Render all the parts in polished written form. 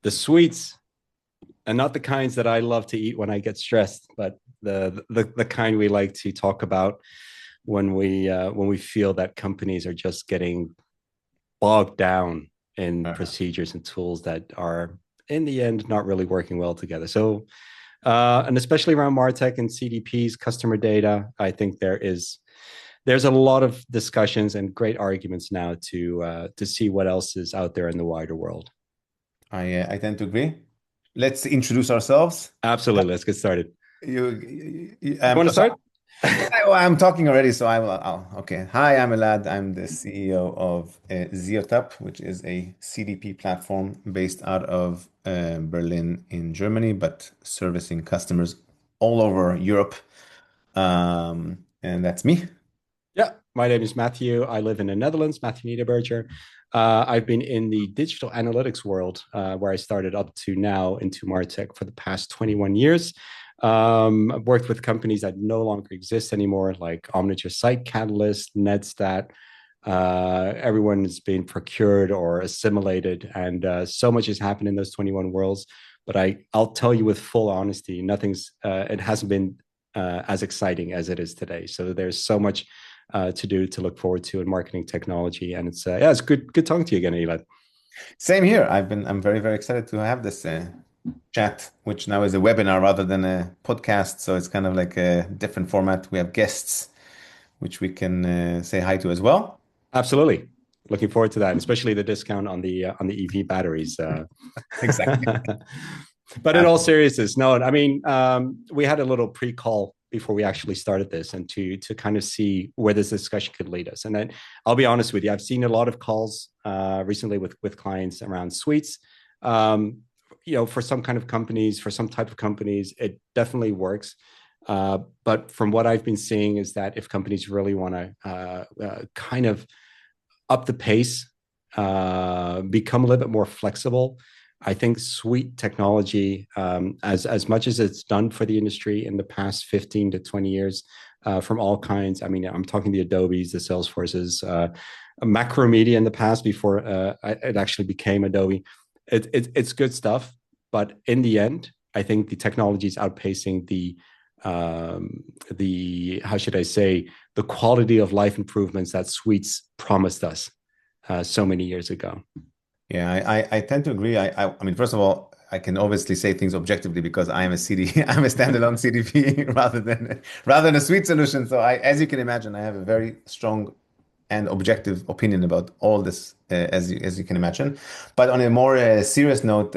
the sweets, and not the kinds that I love to eat when I get stressed, but the kind we like to talk about when we feel that companies are just getting bogged down in Uh, procedures and tools that are in the end not really working well together. So and especially around Martech and CDPs, customer data, I think there's a lot of discussions and great arguments now to see what else is out there in the wider world. I tend to agree. Let's introduce ourselves. Absolutely, let's get started. You want to So start? I'm talking already, so okay. Hi, I'm Elad. I'm the CEO of Zeotap, which is a CDP platform based out of Berlin in Germany, but servicing customers all over Europe. And that's me. Yeah, my name is Matthew. I live in the Netherlands, Matthew Niederberger. I've been in the digital analytics world where I started up to now into Martech for the past 21 years. I've worked with companies that no longer exist anymore, like Omniture Site Catalyst, Nedstat. Everyone has been procured or assimilated, and so much has happened in those 21 worlds. But I'll tell you with full honesty, it hasn't been as exciting as it is today. So there's so much to do to look forward to in marketing technology. And it's yeah, it's good talking to you again, Elad. Same here. I'm very, very excited to have this chat, which now is a webinar rather than a podcast. So it's kind of like a different format. We have guests, which we can say hi to as well. Absolutely. Looking forward to that, especially the discount on the EV batteries. Exactly. But in all seriousness, no, I mean, we had a little pre-call before we actually started this, and to kind of see where this discussion could lead us. And then I'll be honest with you, I've seen a lot of calls recently with clients around suites. Um, for some kind of companies, for some type of companies, it definitely works. But from what I've been seeing is that if companies really want to kind of up the pace, become a little bit more flexible. I think suite technology, as much as it's done for the industry in the past 15 to 20 years, from all kinds. I mean, I'm talking the Adobes, the Salesforces, Macromedia in the past before it actually became Adobe. It's good stuff, but in the end, I think the technology is outpacing the how should I say the quality of life improvements that suites promised us so many years ago. Yeah, I tend to agree. I mean, first of all, I can obviously say things objectively because I am a CD, I'm a standalone CDP rather than a suite solution. So as you can imagine, I have a very strong and objective opinion about all this, as you can imagine. But on a more serious note,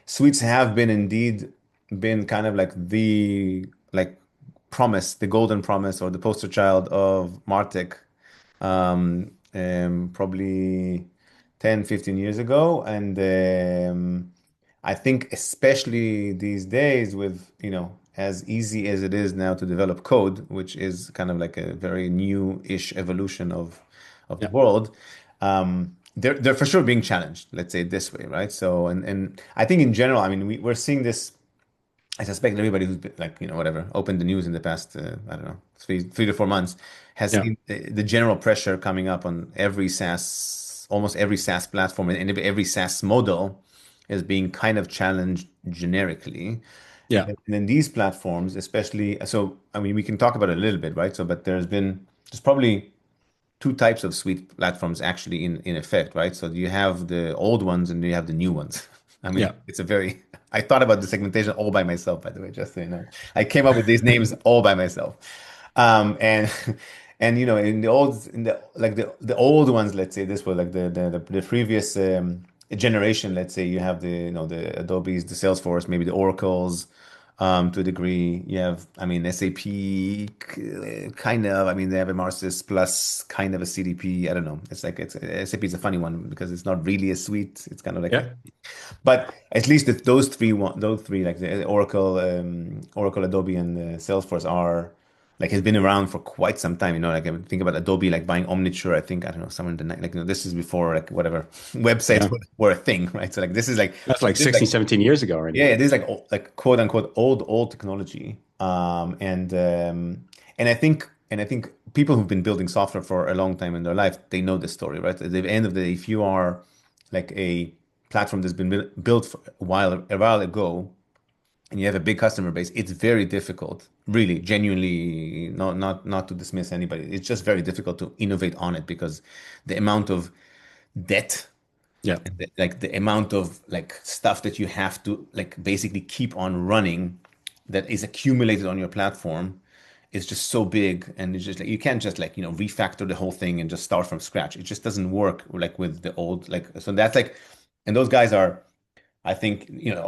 suites have been indeed been kind of like the like promise, the golden promise, or the poster child of Martech, probably 10, 15 years ago. And I think especially these days with, as easy as it is now to develop code, which is kind of like a very new-ish evolution of the Yeah, world, they're for sure being challenged, let's say it this way, right? So, and I think in general, I mean, we're seeing this. I suspect everybody who's been, like, whatever, opened the news in the past, I don't know, three to 4 months, has yeah, seen the general pressure coming up on almost every SaaS platform and every SaaS model is being kind of challenged generically. yeah, And then these platforms, especially, so I mean, we can talk about it a little bit, right? So, but there's probably two types of suite platforms actually in effect, right? So you have the old ones and you have the new ones. I mean, yeah. it's a very, I thought about the segmentation all by myself, by the way, just so you know. I came up with these names all by myself. And and in the old ones, let's say this was like the previous generation, let's say you have the Adobe's, the Salesforce, maybe the Oracles, to a degree. You have, I mean, SAP, kind of. I mean, they have a Marsys plus kind of a CDP. I don't know. SAP is a funny one because it's not really a suite. It's kind of like, Yeah. but at least those three, like the Oracle, Adobe, and Salesforce are like has been around for quite some time. Like I mean, think about Adobe like buying Omniture. I think I don't know somewhere in the night. Like this is before like whatever websites Yeah. were a thing, right? So like this is like That's like this is 16, like 17 years ago already. yeah, this is like quote unquote old technology. And I think people who've been building software for a long time in their life, they know this story, right? At the end of the day, if you are like a platform that's been built for a while ago, and you have a big customer base, it's very difficult, really, genuinely, not to dismiss anybody. It's just very difficult to innovate on it because the amount of debt, Yeah. and like the amount of like stuff that you have to like basically keep on running that is accumulated on your platform is just so big, and it's just like you can't just like refactor the whole thing and just start from scratch. It just doesn't work like with the old like so that's like, and those guys are, I think,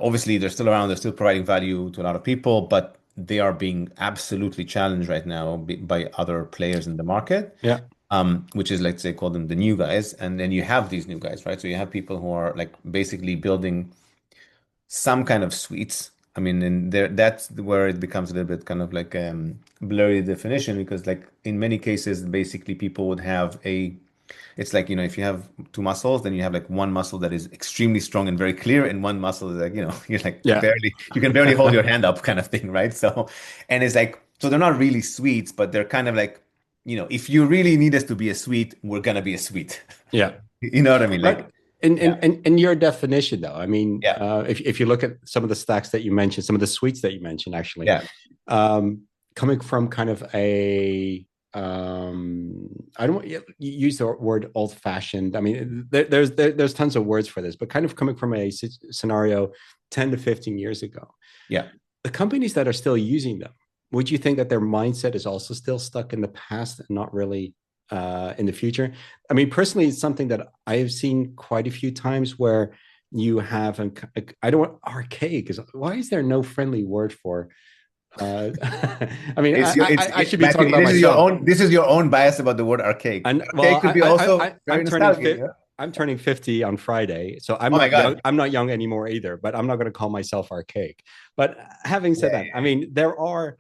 obviously they're still around, they're still providing value to a lot of people, but they are being absolutely challenged right now by other players in the market, Yeah. which is, let's say, call them the new guys. And then you have these new guys, right? So you have people who are like basically building some kind of suites. I mean, and there, that's where it becomes a little bit kind of like blurry definition because, like, in many cases, basically people would have it's like, if you have two muscles, then you have like one muscle that is extremely strong and very clear, and one muscle is like, you're like Yeah. you can barely hold your hand up kind of thing, right? So, and it's like, so they're not really suites, but they're kind of like, if you really need us to be a suite, we're gonna be a suite. Yeah. You know what I mean? But Like, yeah, in your definition, though, I mean, yeah, if you look at some of the stacks that you mentioned, some of the suites that you mentioned, actually, yeah, um, coming from kind of I don't want you use the word old fashioned. I mean, there's tons of words for this, but kind of coming from a scenario 10 to 15 years ago, yeah. the companies that are still using them, would you think that their mindset is also still stuck in the past and not really in the future? I mean, personally, it's something that I have seen quite a few times where you have, I don't want archaic, because why is there no friendly word for? I mean, I should be Matthew, talking about myself. this is your own bias about the word archaic. And Archaic well, could be also very I'm turning nostalgic. 50. Yeah. I'm turning 50 on Friday, so I'm Oh my not young. God. I'm not young anymore either. But I'm not going to call myself archaic. But having said Yeah, that, I mean, there are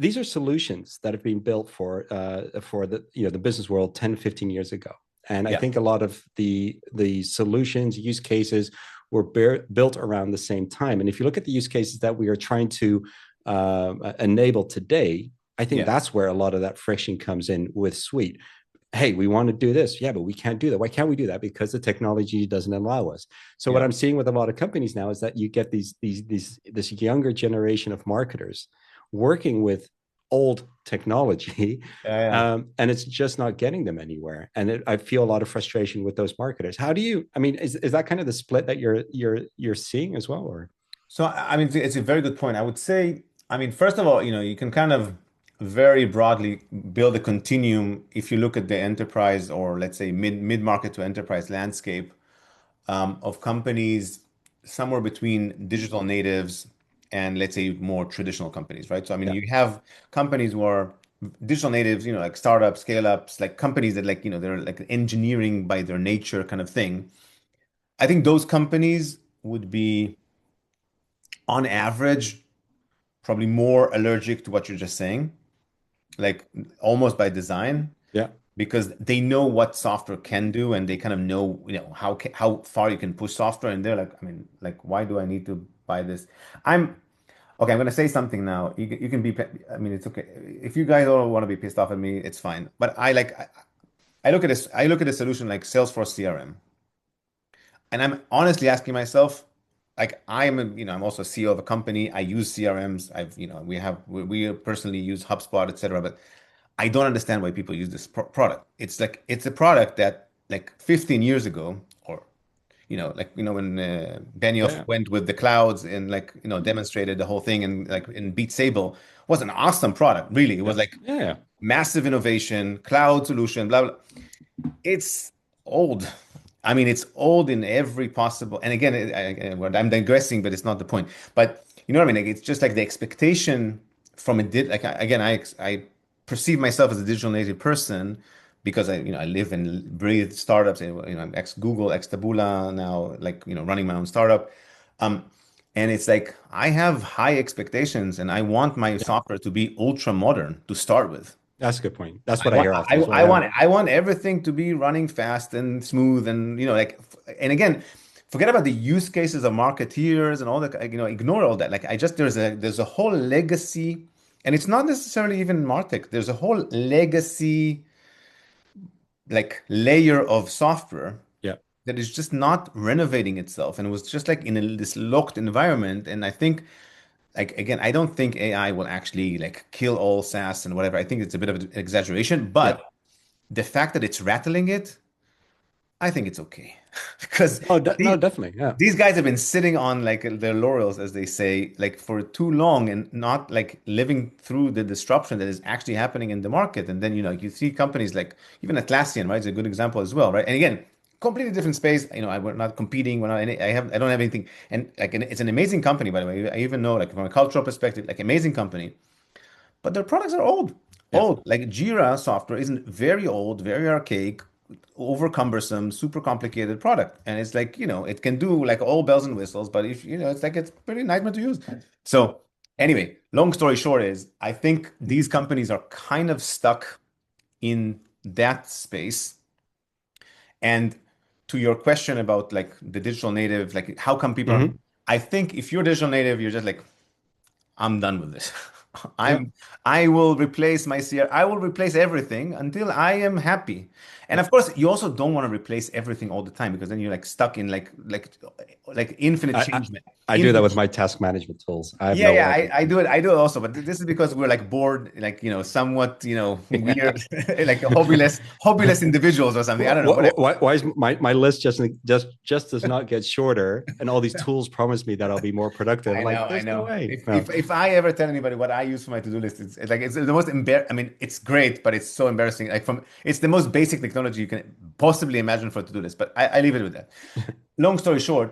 these are solutions that have been built for the the business world 10, 15 years ago, and I yeah, think a lot of the solutions, use cases were built around the same time. And if you look at the use cases that we are trying to enable today, I think yeah, that's where a lot of that friction comes in with Suite. Hey, we want to do this. Yeah, but we can't do that. Why can't we do that? Because the technology doesn't allow us. So what yeah, I'm seeing with a lot of companies now is that you get this younger generation of marketers working with old technology, yeah, yeah. and it's just not getting them anywhere. And I feel a lot of frustration with those marketers. How do you? I mean, is that kind of the split that you're seeing as well, or? So, I mean, it's a very good point. I would say, I mean, first of all, you can kind of very broadly build a continuum if you look at the enterprise or let's say mid-market to enterprise landscape of companies somewhere between digital natives and let's say more traditional companies, right? So, I mean, Yeah, you have companies who are digital natives, like startups, scale-ups, like companies that like, they're like engineering by their nature kind of thing. I think those companies would be on average probably more allergic to what you're just saying, like almost by design, yeah, because they know what software can do and they kind of know, how far you can push software. And they're like, I mean, like, why do I need to buy this? I'm okay. I'm going to say something now. You can be, I mean, it's okay. If you guys all want to be pissed off at me, it's fine. But I look at this, I look at a solution like Salesforce CRM. And I'm honestly asking myself, like I'm also CEO of a company. I use CRMs. We personally use HubSpot, etc. But I don't understand why people use this product. It's like it's a product that like 15 years ago, or like when Benioff yeah, went with the clouds and like demonstrated the whole thing and like in Beat Sable was an awesome product. Really, it was yeah, like yeah, massive innovation, cloud solution, blah blah. It's old. I mean, it's old in every possible. And again, I'm digressing, but it's not the point. But you know what I mean? Like, it's just like the expectation from a like again, I perceive myself as a digital native person because I live and breathe startups. I'm ex Google, ex Taboola now, like running my own startup. Um, and it's like I have high expectations, and I want my yeah. software to be ultra modern to start with. That's a good point. That's I what I want hear often I, as well. I Yeah, want I want everything to be running fast and smooth and like and again, forget about the use cases of marketeers and all that, ignore all that. Like I just there's a whole legacy, and it's not necessarily even Martech. There's a whole legacy like layer of software yeah, that is just not renovating itself, and it was just like in this locked environment. And I think, like again, I don't think AI will actually like kill all SaaS and whatever. I think it's a bit of an exaggeration, Yeah. but the fact that it's rattling it, I think it's okay because No, no, definitely. Yeah. these guys have been sitting on like their laurels, as they say, like for too long and not like living through the disruption that is actually happening in the market. And then, you see companies like even Atlassian, right? It's a good example as well, right? And again, completely different space. We're not competing. We're not, I don't have anything. And like, it's an amazing company, by the way. I even know like from a cultural perspective, like amazing company, but their products are old. Yeah. Old. Like Jira software isn't very old, very archaic, over cumbersome, super complicated product. And it's like, it can do like all bells and whistles, but if it's like it's pretty nightmare to use. So anyway, long story short is I think these companies are kind of stuck in that space. And to your question about like the digital native, like how come people are, Hmm. I think if you're digital native, you're just like, I'm done with this. Yeah. I will replace my CR. I will replace everything until I am happy. And Yeah. of course, you also don't want to replace everything all the time because then you're like stuck in like infinite I, I change. I do that with Infinite. my task management tools. I have Yeah, no yeah, like. I do it. I do it also, but this is because we're like bored, like somewhat, weird, like hobbyless individuals or something. I don't know, whatever. Why is my list just does not get shorter? And all these tools promise me that I'll be more productive. I Like, know, I there's no know. way. If, No. if if I ever tell anybody what I use for my to-do list, it's like it's the most I mean, it's great, but it's so embarrassing. Like it's the most basic technology you can possibly imagine for a to-do list. But I leave it with that. Long story short,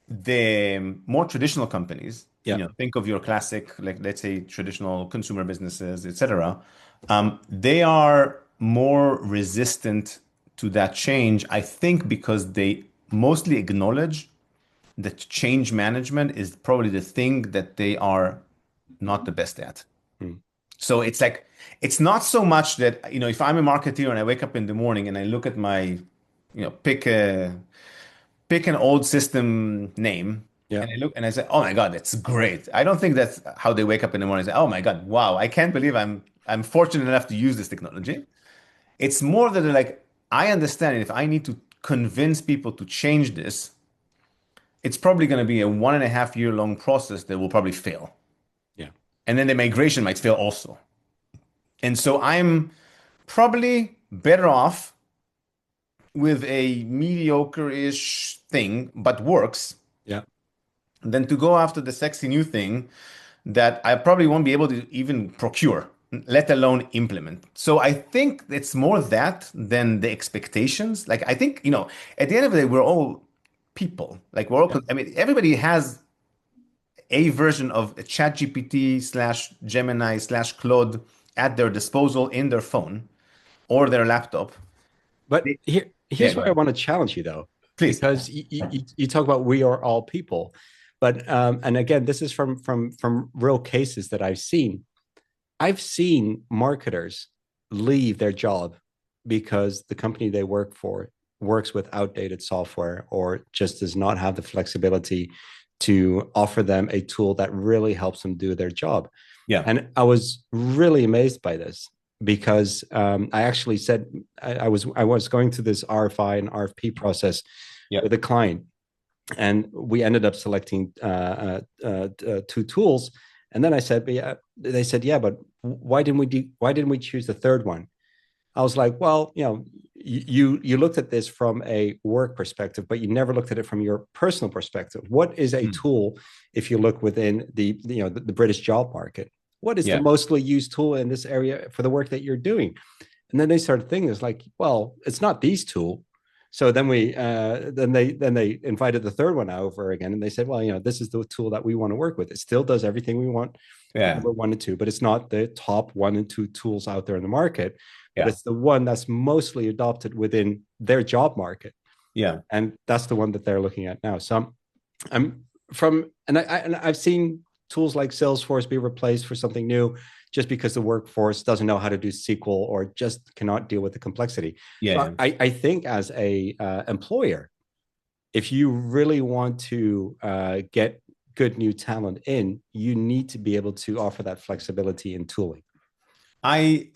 the more traditional companies, Yeah. think of your classic, like let's say traditional consumer businesses, etc. They are more resistant to that change, I think, because they mostly acknowledge that change management is probably the thing that they are not the best at. Mm. So it's like, it's not so much that, if I'm a marketer and I wake up in the morning and I look at my, pick an old system name Yeah. and I look and I say, oh my God, that's great. I don't think that's how they wake up in the morning and say, oh my God, wow, I can't believe I'm fortunate enough to use this technology. It's more that they're like, I understand if I need to convince people to change this, it's probably going to be a 1.5 year long process that will probably fail. Yeah. And then the migration might fail also. And so I'm probably better off with a mediocre-ish thing, but works, Yeah. than to go after the sexy new thing that I probably won't be able to even procure, let alone implement. So I think it's more that than the expectations. Like I think, at the end of the day, we're all people. Like we're all, Yeah. I mean, everybody has a version of ChatGPT slash Gemini slash Claude at their disposal in their phone or their laptop. But Yeah, here's go where I ahead. want to challenge you though, Please. because you talk about we are all people, but and again, this is from real cases that I've seen. I've seen marketers leave their job because the company they work for works with outdated software or just does not have the flexibility to offer them a tool that really helps them do their job. Yeah. And I was really amazed by this because I actually said I was going through this RFI and RFP process Yeah. with a client, and we ended up selecting two tools. And then I said, but yeah, they said, yeah, but why didn't we choose the third one? I was like, well, you looked at this from a work perspective, but you never looked at it from your personal perspective. What is a Mm. tool if you look within the British job market? What is the Yeah. mostly used tool in this area for the work that you're doing? And then they started thinking, it's like, well, it's not these two. So then they invited the third one over again, and they said, well, this is the tool that we want to work with. It still does everything we want, Yeah. number one and two, but it's not the top one and two tools out there in the market, but Yeah. it's the one that's mostly adopted within their job market, Yeah. and that's the one that they're looking at now. So I'm from, and I've seen tools like Salesforce be replaced for something new just because the workforce doesn't know how to do SQL or just cannot deal with the complexity. Yeah. So I think as a employer, if you really want to get good new talent in, you need to be able to offer that flexibility in tooling. I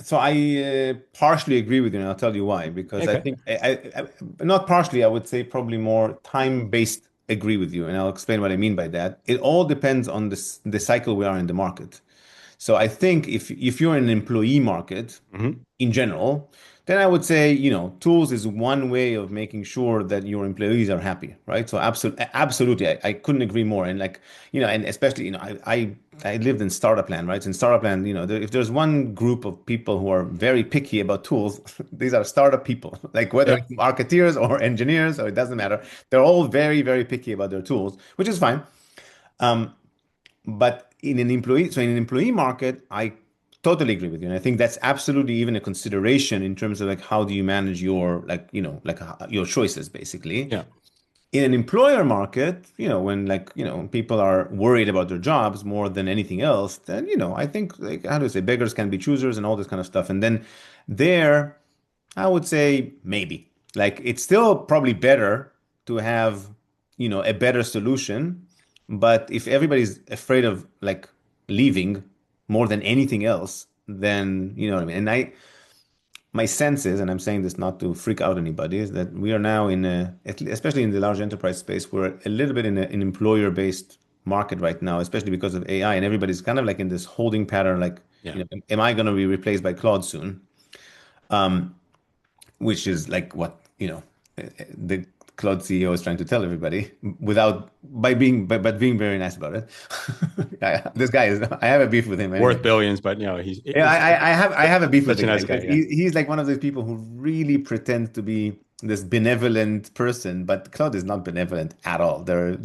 partially agree with you, and I'll tell you why. Because I Okay. think not partially, I would say probably more time-based agree with you, and I'll explain what I mean by that. It all depends on the cycle we are in the market. So I think if you're in an employee market Hmm. in general, then I would say, tools is one way of making sure that your employees are happy, right? So absolutely, I couldn't agree more. And like, and especially, I lived in startup land, right? So in startup land, if there's one group of people who are very picky about tools, these are startup people. Like whether Yeah. it's marketeers or engineers, or it doesn't matter. They're all very, very picky about their tools, which is fine. Um, but in an employee market, I totally agree with you. And I think that's absolutely even a consideration in terms of like how do you manage your your choices basically. Yeah. In an employer market, when people are worried about their jobs more than anything else, then I think like how do I say beggars can be choosers and all this kind of stuff. And then there, I would say maybe. Like it's still probably better to have, a better solution. But if everybody's afraid of like leaving more than anything else, then you know what I mean. And my sense is, and I'm saying this not to freak out anybody, is that we are now especially in the large enterprise space, we're a little bit in an employer-based market right now, especially because of AI, and everybody's kind of like in this holding pattern, like, Yeah. am I going to be replaced by Claude soon? Which is like what the Claude CEO is trying to tell everybody without by being but being very nice about it. This guy is I have a beef with him anyway. Worth billions, but Yeah, I have a beef with such the a guy nice guy. because Yeah. he's like one of those people who really pretend to be this benevolent person, but Claude is not benevolent at all. They're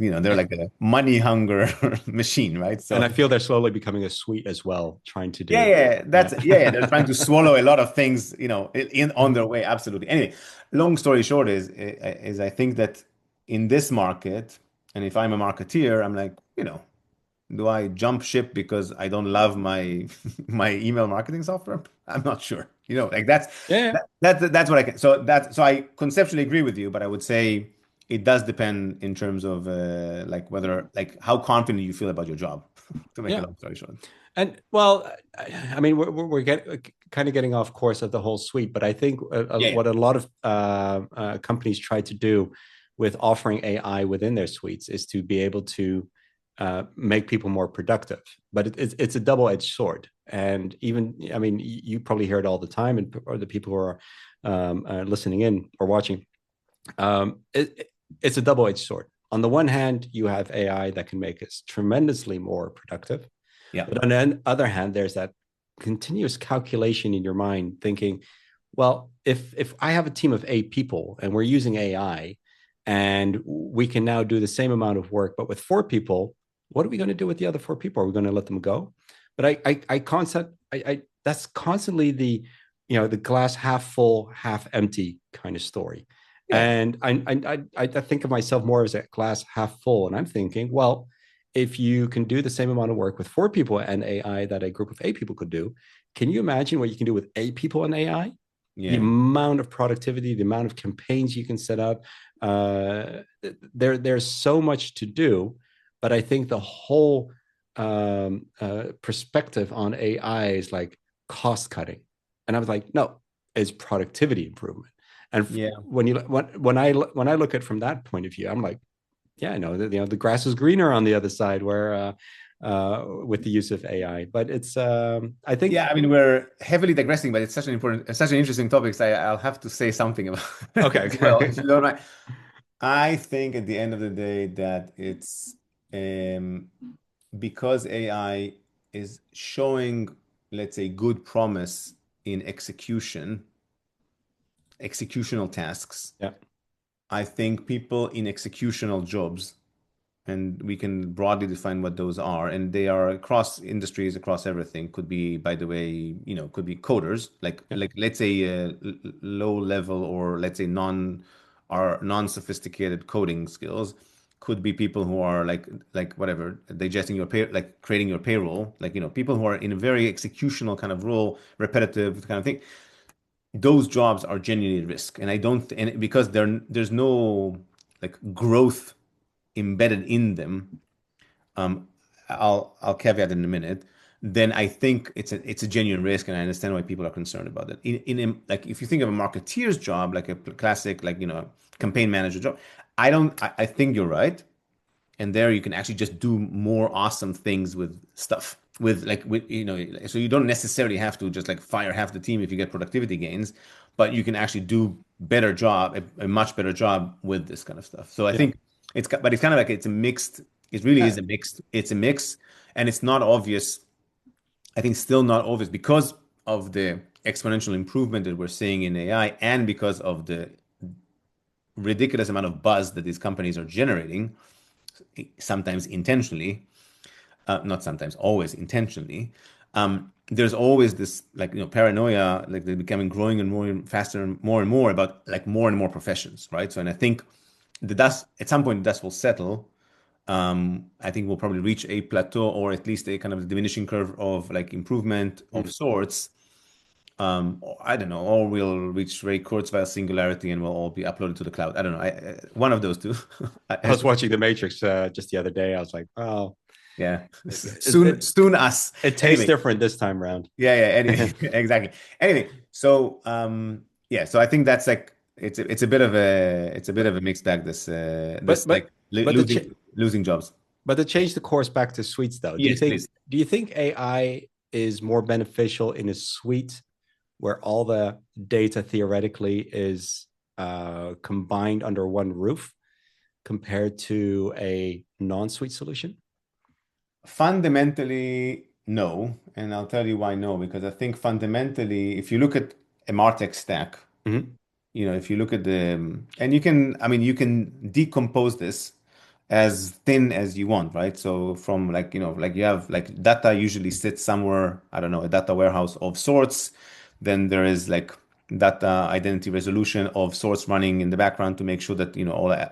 like a money hunger machine, right? And So I feel they're slowly becoming a suite as well, trying to yeah, do. yeah, Yeah. yeah. They're trying to swallow a lot of things, in on their way. Absolutely. Anyway, long story short is I think that in this market, and if I'm a marketeer, I'm like, do I jump ship because I don't love my my email marketing software? I'm not sure. Like Yeah. that's what I can. So I conceptually agree with you, but I would say it does depend in terms of like whether like how confident you feel about your job. To make a Yeah. long story short. And well, I mean, we're kind of getting off course of the whole suite, but I think Yeah, yeah. what a lot of companies try to do with offering AI within their suites is to be able to make people more productive. But it's a double-edged sword. And even, I mean, you probably hear it all the time, and or the people who are listening in or watching, it's a double-edged sword. On the one hand, you have AI that can make us tremendously more productive, Yeah. but on the other hand, there's that continuous calculation in your mind thinking, well, if I have a team of 8 people and we're using AI and we can now do the same amount of work, but with 4 people, what are we going to do with the other 4 people? Are we going to let them go? But that's constantly the glass half full, half empty kind of story. Yeah. And I think of myself more as a glass half full. And I'm thinking, well, if you can do the same amount of work with 4 people and AI that a group of 8 people could do, can you imagine what you can do with 8 people and AI? The Yeah. amount of productivity, the amount of campaigns you can set up. There's so much to do, but I think the whole perspective on AI is like cost cutting, and I was like, no, it's productivity improvement. And Yeah. when I look at it from that point of view, I'm like, yeah, I know that the grass is greener on the other side where with the use of AI. But it's I think Yeah, I mean, we're heavily digressing, but it's such an interesting topic. So I'll have to say something about it okay, as well, okay. if you don't mind. I think at the end of the day that it's um, because AI is showing, let's say, good promise in executional tasks. Yeah, I think people in executional jobs, and we can broadly define what those are, and they are across industries, across everything. Could be, by the way, could be coders, yeah, like let's say low level or let's say non-sophisticated coding skills. Could be people who are like whatever, digesting your pay, like creating your payroll, like people who are in a very executional kind of role, repetitive kind of thing. Those jobs are genuinely risk, and I don't, and because there's no like growth embedded in them. um, I'll caveat in a minute, then I think it's a genuine risk, and I understand why people are concerned about it. Like if you think of a marketeer's job, like a classic like campaign manager job, I think you're right, and there you can actually just do more awesome things with stuff with so you don't necessarily have to just like fire half the team if you get productivity gains, but you can actually do a much better job with this kind of stuff. So I Yeah. think but it's kind of like it's a mixed. It really Uh, is a mixed. It's a mix, and it's not obvious. I think still not obvious because of the exponential improvement that we're seeing in AI and because of the ridiculous amount of buzz that these companies are generating, sometimes intentionally, not sometimes, always intentionally. There's always this like paranoia, like they're becoming growing and more and faster and more about like more and more professions, right? So, and I think the dust at some point the dust will settle. I think we'll probably reach a plateau or at least a kind of diminishing curve of like improvement of mm. sorts. I don't know, or we'll reach Ray Kurzweil singularity and we'll all be uploaded to the cloud. I don't know. One of those two. I was watching The Matrix just the other day. I was like, oh, Yeah. it, Soon, it, soon us. it tastes Anyway, different this time around. yeah, yeah, anyway, exactly. Anyway, so yeah, so I think that's like it's a bit of a mixed bag this but like but but the ch- losing jobs. but to change the course back to suites though, Yes, please. do you think AI is more beneficial in a suite where all the data theoretically is combined under one roof compared to a non-suite solution? Fundamentally, no, and I'll tell you why no, because I think fundamentally, if you look at a Martech stack, Mm-hmm. if you look at and I mean, you can decompose this as thin as you want, right? So from like, like you have like data usually sits somewhere, I don't know, a data warehouse of sorts. Then there is like data identity resolution of sorts running in the background to make sure that,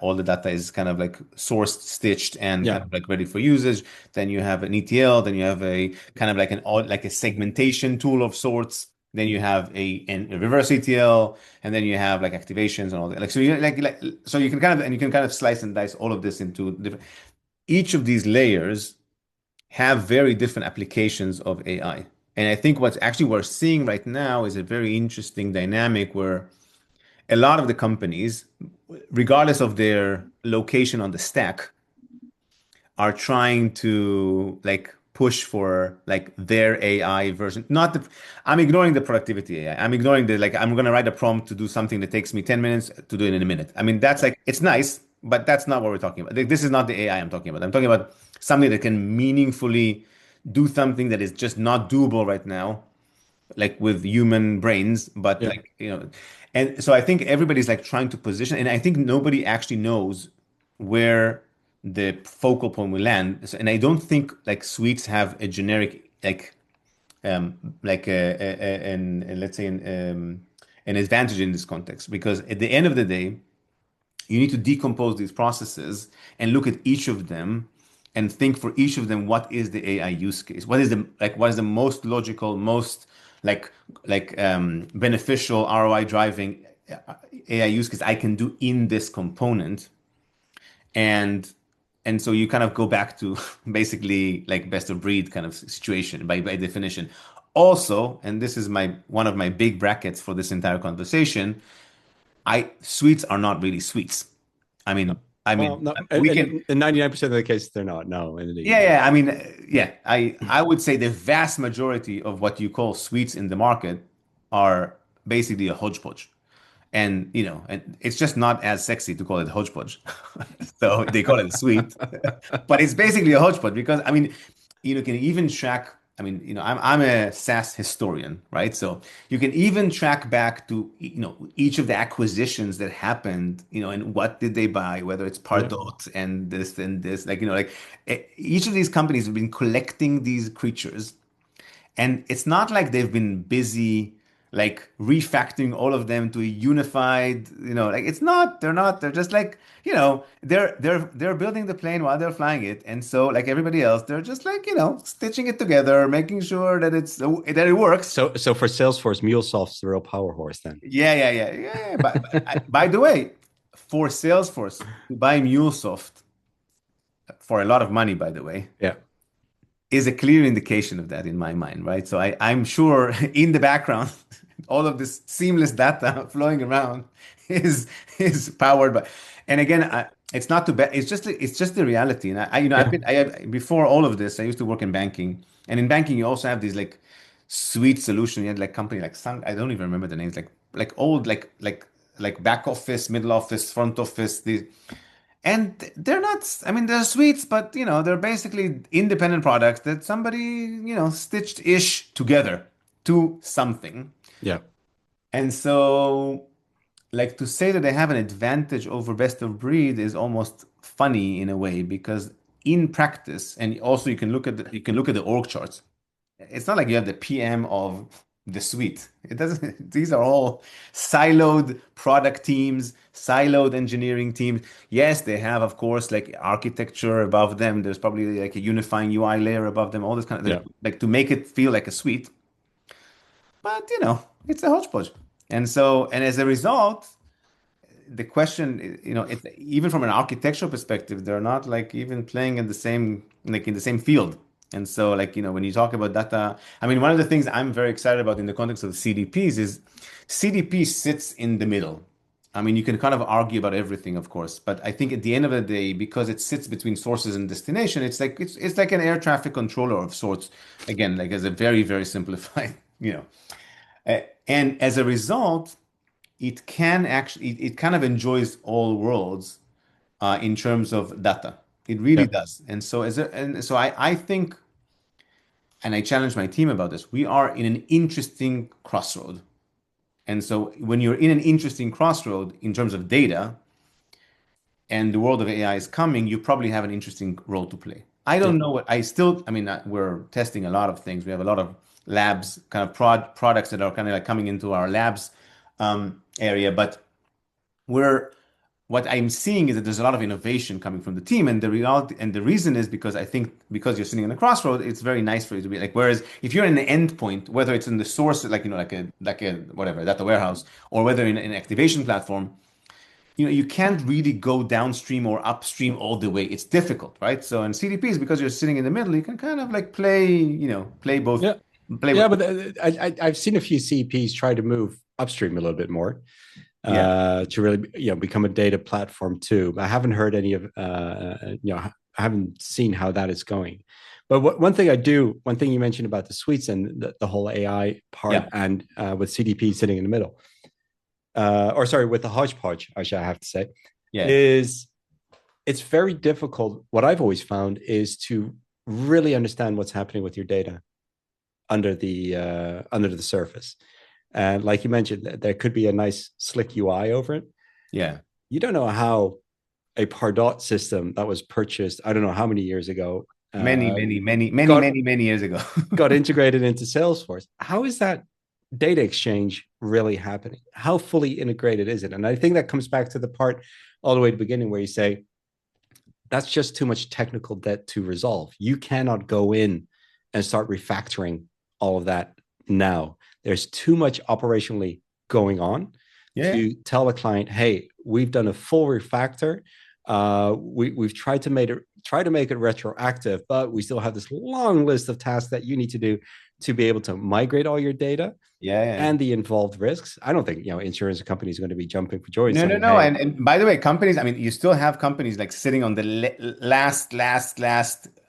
all the data is kind of like sourced, stitched, and kind Yeah. of like ready for usage. Then you have an ETL, then you have a kind of like like a segmentation tool of sorts. Then you have a reverse ETL, and then you have like activations and all that. Like so, so you can kind of slice and dice all of this into different. Each of these layers have very different applications of AI, and I think what's actually we're seeing right now is a very interesting dynamic where a lot of the companies, regardless of their location on the stack, are trying to like push for like their AI version. Not the, I'm ignoring the productivity AI. I'm ignoring the like I'm gonna write a prompt to do something that takes me 10 minutes to do it in a minute. I mean, that's like it's nice, but that's not what we're talking about. Like, this is not the AI I'm talking about. I'm talking about something that can meaningfully do something that is just not doable right now, like with human brains, but Yeah. like, and so I think everybody's like trying to position, and I think nobody actually knows where the focal point will land. And I don't think like suites have a generic like let's say an advantage in this context because at the end of the day you need to decompose these processes and look at each of them and think for each of them what is the AI use case? What is the most logical, most like beneficial ROI driving AI use case I can do in this component? And so you kind of go back to basically like best of breed kind of situation by definition. Also, and this is my one of my big brackets for this entire conversation, I suites are not really suites. I No. mean, Well, no, we can, in 99% of the cases, they're not. No, yeah, indeed. yeah. I mean, yeah. I would say the vast majority of what you call suites in the market are basically a hodgepodge, and and it's just not as sexy to call it hodgepodge, so they call it a suite, but it's basically a hodgepodge because I mean, can even track. I mean, I'm a SaaS historian, right? So you can even track back to, each of the acquisitions that happened, and what did they buy, whether it's Yeah. Pardot and this, like, each of these companies have been collecting these creatures and it's not like they've been busy like refactoring all of them to a unified, like it's not, they're just like, they're building the plane while they're flying it. And so like everybody else, they're just like, stitching it together, making sure that that it works. So for Salesforce, MuleSoft's the real power horse then. Yeah, yeah, yeah, yeah, yeah. By the way, for Salesforce to buy MuleSoft for a lot of money, by the way, Yeah. is a clear indication of that in my mind, right? So I'm sure in the background, all of this seamless data flowing around is is powered by, and again, it's not too bad. It's just the reality. And I've Yeah, been before all of this, I used to work in banking, and in banking, you also have these like sweet solution. You had like company like some, I don't even remember the names, like old like back office, middle office, front office. These and they're not, I mean, they're sweets, but they're basically independent products that somebody, stitched ish together to something. yeah, And so, like to say that they have an advantage over best of breed is almost funny in a way because in practice, and also you can look at the org charts. It's not like you have the PM of the suite. It doesn't, these are all siloed product teams, siloed engineering teams. Yes, they have, of course, like architecture above them. There's probably like a unifying UI layer above them, all this kind of yeah, like to make it feel like a suite. But it's a hodgepodge. And as a result, the question, even from an architectural perspective, they're not like even playing in the same like in the same field. And so, like, when you talk about data, I mean, one of the things I'm very excited about in the context of CDPs is CDP sits in the middle. I mean, you can kind of argue about everything, of course, but I think at the end of the day, because it sits between sources and destination, it's like an air traffic controller of sorts. Again, like as a very, very simplified, and as a result, it kind of enjoys all worlds in terms of data. It really yeah, does. And so I think, and I challenge my team about this, we are in an interesting crossroad. And so when you're in an interesting crossroad in terms of data and the world of AI is coming, you probably have an interesting role to play. I yeah. don't know I mean, we're testing a lot of things. We have a lot of labs, kind of products that are kind of like coming into our labs area, but we're what I'm seeing is that there's a lot of innovation coming from the team, and the reality and the reason is because I think because you're sitting in a crossroad, it's very nice for you to be like. Whereas if you're in an endpoint, whether it's in the source, like like a whatever data warehouse, or whether in an activation platform, you can't really go downstream or upstream all the way. It's difficult, right? So in CDPs, because you're sitting in the middle, you can kind of like play both, Yeah. play Yeah, with. but I've seen a few CPs try to move upstream a little bit more Yeah, to really become a data platform too. I haven't heard any of I haven't seen how that is going. But one thing you mentioned about the suites and the whole AI part, yeah, and with CDP sitting in the middle, or sorry, with the hodgepodge, I should have to say, yeah, is it's very difficult. What I've always found is to really understand what's happening with your data under the surface. And like you mentioned, there could be a nice slick UI over it. yeah. You don't know how a Pardot system that was purchased, I don't know how many years ago, Many, many, many, many, got many, many years ago. got integrated into Salesforce. How is that data exchange really happening? How fully integrated is it? And I think that comes back to the part all the way to the beginning where you say that's just too much technical debt to resolve. You cannot go in and start refactoring all of that now. There's too much operationally going on Yeah, to tell a client, "Hey, we've done a full refactor. We've tried to make it retroactive, but we still have this long list of tasks that you need to do to be able to migrate all your data yeah, yeah. and the involved risks." I don't think insurance companies are going to be jumping for joy No, no, saying, no. "Hey, And by the way, companies, I mean, you still have companies like sitting on the last,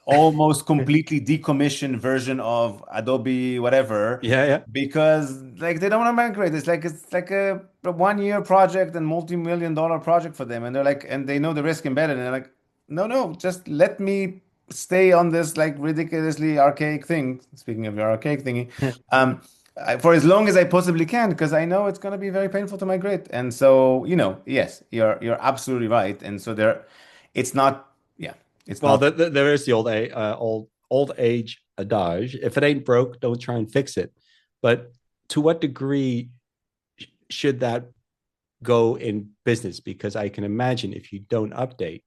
almost completely decommissioned version of Adobe, whatever, yeah, yeah." because like they don't want to migrate. It's like a 1 year project and multi-million-dollar project for them. And they're like, and they know the risk embedded. And they're like, no, no, just let me stay on this like ridiculously archaic thing. Speaking of your archaic thingy. Um, for as long as I possibly can, because I know it's going to be very painful to migrate. And so, yes, you're absolutely right. And so it's not, yeah, it's Well, not. there is the old age adage: if it ain't broke, don't try and fix it. But to what degree should that go in business? Because I can imagine if you don't update,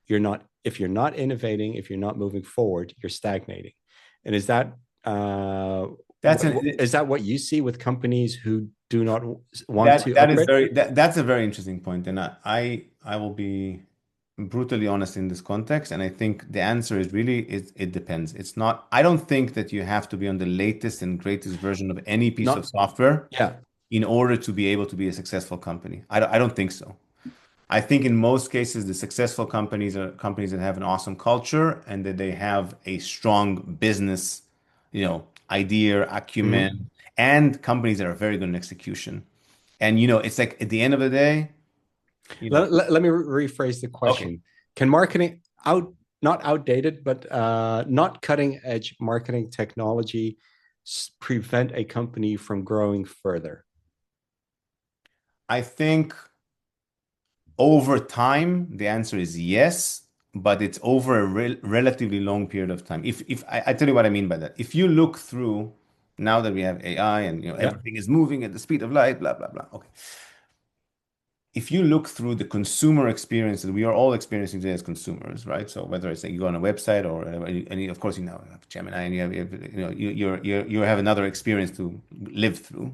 you're not if you're not innovating, if you're not moving forward, you're stagnating. And uh, That's an is that what you see with companies who do not want that to that is upgrade? very that's a very interesting point, and I will be brutally honest in this context, and I think the answer is really it depends. It's not. I don't think that you have to be on the latest and greatest version of any piece of Not, software yeah. in order to be able to be a successful company. I don't think so. I think in most cases, the successful companies are companies that have an awesome culture and that they have a strong business, idea, Mhm. acumen, and companies that are very good in execution. And it's like at the end of the day, you know, Let me rephrase the okay. question. Can marketing not outdated, but not cutting edge marketing technology prevent a company from growing further? I think over time, the answer is yes, but it's over a relatively long period of time. If I tell you what I mean by that. If you look through now that we have AI and Yeah. everything is moving at the speed of light, blah blah blah. Okay. If you look through the consumer experience that we are all experiencing today as consumers, right? So whether it's like you go on a website or and of course you have Gemini and you have another experience to live through.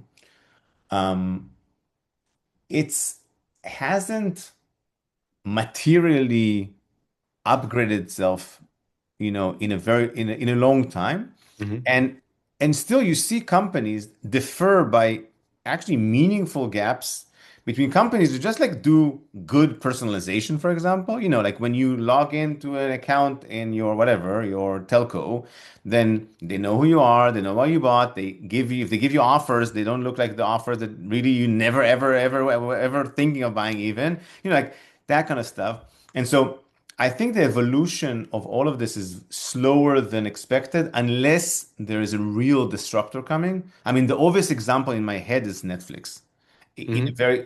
Um, it's hasn't materially upgraded itself, in a long time. Mhm. And still you see companies differ by actually meaningful gaps between companies who just like do good personalization, for example. Like when you log into an account in your whatever, your telco, then they know who you are, they know what you bought, if they give you offers, they don't look like the offers that really you never, ever, ever, ever, ever thinking of buying even, like that kind of stuff. And so I think the evolution of all of this is slower than expected unless there is a real disruptor coming. I mean, the obvious example in my head is Netflix. In a Mhm. very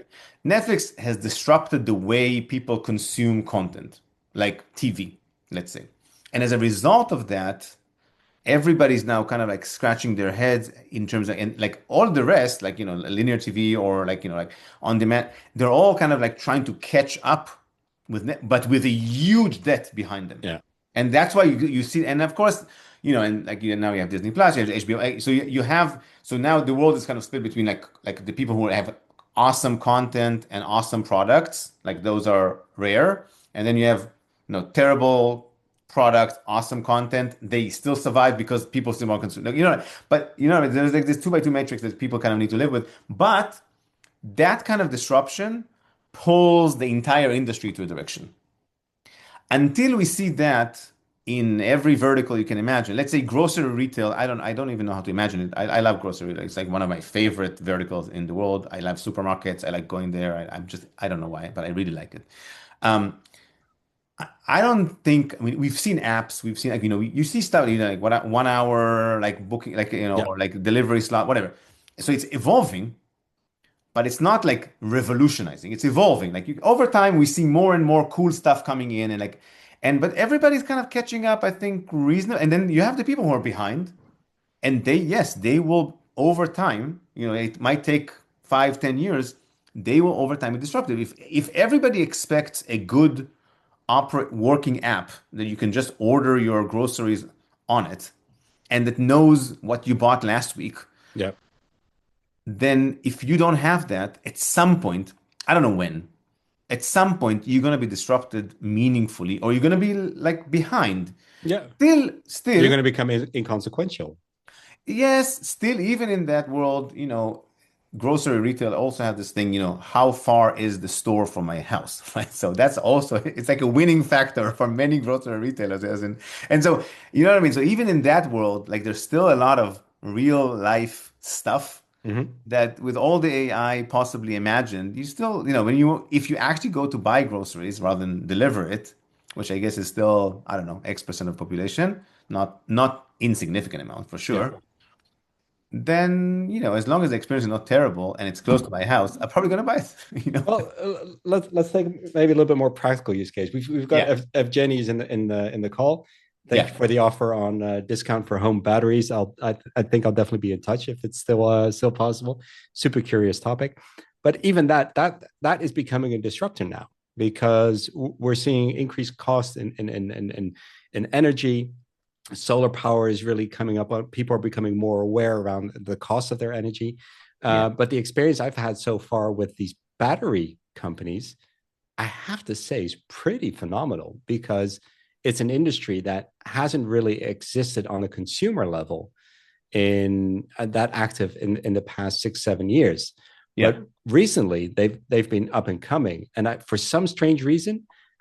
Netflix has disrupted the way people consume content, like TV, let's say. And as a result of that, everybody's now kind of like scratching their heads in terms of, and like all the rest, like linear TV or like like on demand, they're all kind of like trying to catch up but with a huge debt behind them. Yeah. And that's why you see, and of course, and like now you have Disney Plus, you have HBO. So you have, so now the world is kind of split between like the people who have awesome content and awesome products, like those are rare, and then you have terrible product, awesome content. They still survive because people still want to consume. But there's like this two by two matrix that people kind of need to live with. But that kind of disruption pulls the entire industry to a direction. Until we see that in every vertical you can imagine. Let's say grocery retail. I don't even know how to imagine it. I love grocery retail. It's like one of my favorite verticals in the world. I love supermarkets. I like going there. I don't know why, but I really like it. Um, I don't think, I mean, we've seen apps, we've seen like, you see stuff, like 1 hour, like booking, like, Yeah. or like delivery slot, whatever. So it's evolving, but it's not like revolutionizing. It's evolving. Like over time, we see more and more cool stuff coming in but everybody's kind of catching up, I think, reasonable. And then you have the people who are behind and yes, they will over time, it might take 5, 10 years. They will over time be disruptive. If everybody expects a good operate working app that you can just order your groceries on it and that knows what you bought last week, Yeah. then if you don't have that, at some point, I don't know when, at some point you're going to be disrupted meaningfully or you're going to be like behind. Yeah. You're Still, going to become inconsequential. yes, still, even in that world, grocery retail also have this thing, how far is the store from my house, right? So that's also, it's like a winning factor for many grocery retailers, and so, you know what I mean? So even in that world, like there's still a lot of real life stuff Mhm. that with all the AI possibly imagined, you still, if you actually go to buy groceries rather than deliver it, which I guess is still, I don't know, X% of population, not insignificant amount for Yeah. sure, then as long as the experience is not terrible and it's close to my house, I'm probably gonna buy it. Well, let's take maybe a little bit more practical use case. We've got Yeah, Evgeny's in the call. Thank you yeah, for the offer on discount for home batteries. I think I'll definitely be in touch if it's still possible. Super curious topic, but even that is becoming a disruptor now because we're seeing increased costs in energy. Solar power is really coming up. People are becoming more aware around the cost of their energy. yeah. But the experience I've had so far with these battery companies I have to say is pretty phenomenal because it's an industry that hasn't really existed on a consumer level in that active in the past 6 7 years. Yeah. But recently they've been up and coming, and for some strange reason,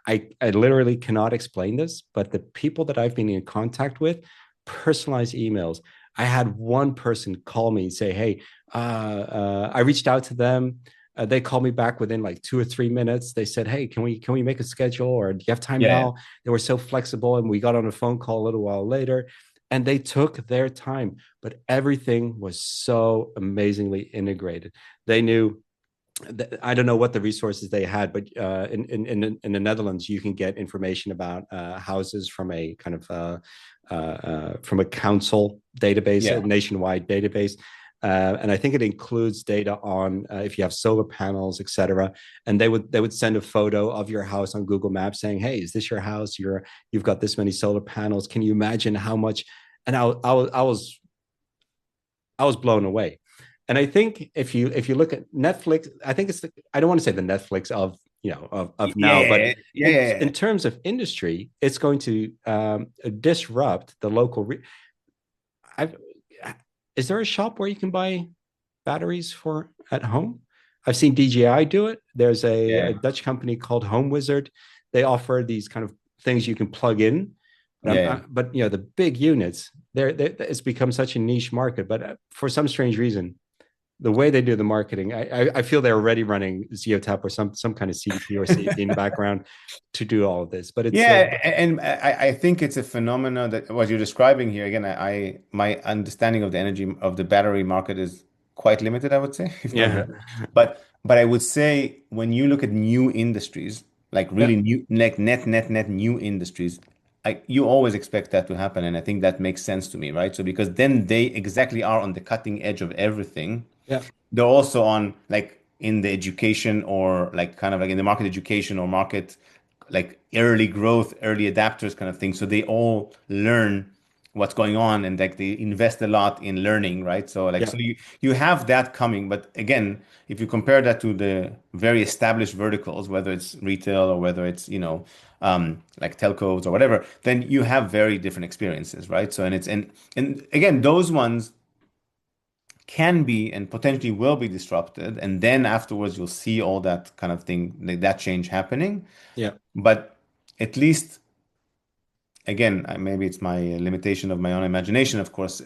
I literally cannot explain this, but the people that I've been in contact with, personalized emails. I had one person call me and say, "Hey, I reached out to them. They called me back within like 2 or 3 minutes. They said, "Hey, can we make a schedule, or do you have time Yeah. now?" They were so flexible, and we got on a phone call a little while later, and they took their time, but everything was so amazingly integrated. They knew. I don't know what the resources they had, but in the Netherlands, you can get information about houses from a kind of from a council database, a Yeah. nationwide database. And I think it includes data on if you have solar panels, etc. And they would send a photo of your house on Google Maps saying, "Hey, is this your house? You've got this many solar panels. Can you imagine how much?" And I was blown away. And I think if you look at Netflix, I think it's I don't want to say the Netflix of of now, but Yeah. Yeah. in Yeah. terms of industry, it's going to disrupt the local. I've, is there a shop where you can buy batteries for at home? I've seen DJI do it. There's a Yeah. Dutch company called Home Wizard. They offer these kind of things you can plug in. Yeah. But the big units, it's become such a niche market. But for some strange reason, the way they do the marketing, I feel they're already running Zeotap or some kind of CDP or CDP in the background to do all of this. But it's Yeah, and I think it's a phenomenon that what you're describing here. Again, my understanding of the energy of the battery market is quite limited, I would say, if not yeah, very. But I would say when you look at new industries, like yeah, really new, like net new industries, you always expect that to happen, and I think that makes sense to me, right? So because then they exactly are on the cutting edge of everything. yeah, They're also on like in the education or like kind of like in the market education or market like early growth, early adapters kind of thing. So they all learn what's going on and like they invest a lot in learning, right? So like yeah. so you have that coming. But again, if you compare that to the very established verticals, whether it's retail or whether it's, like telcos or whatever, then you have very different experiences, right? So and again, those ones can be and potentially will be disrupted. And then afterwards, you'll see all that kind of thing, like that change happening. Yeah. But at least, again, maybe it's my limitation of my own imagination, of course.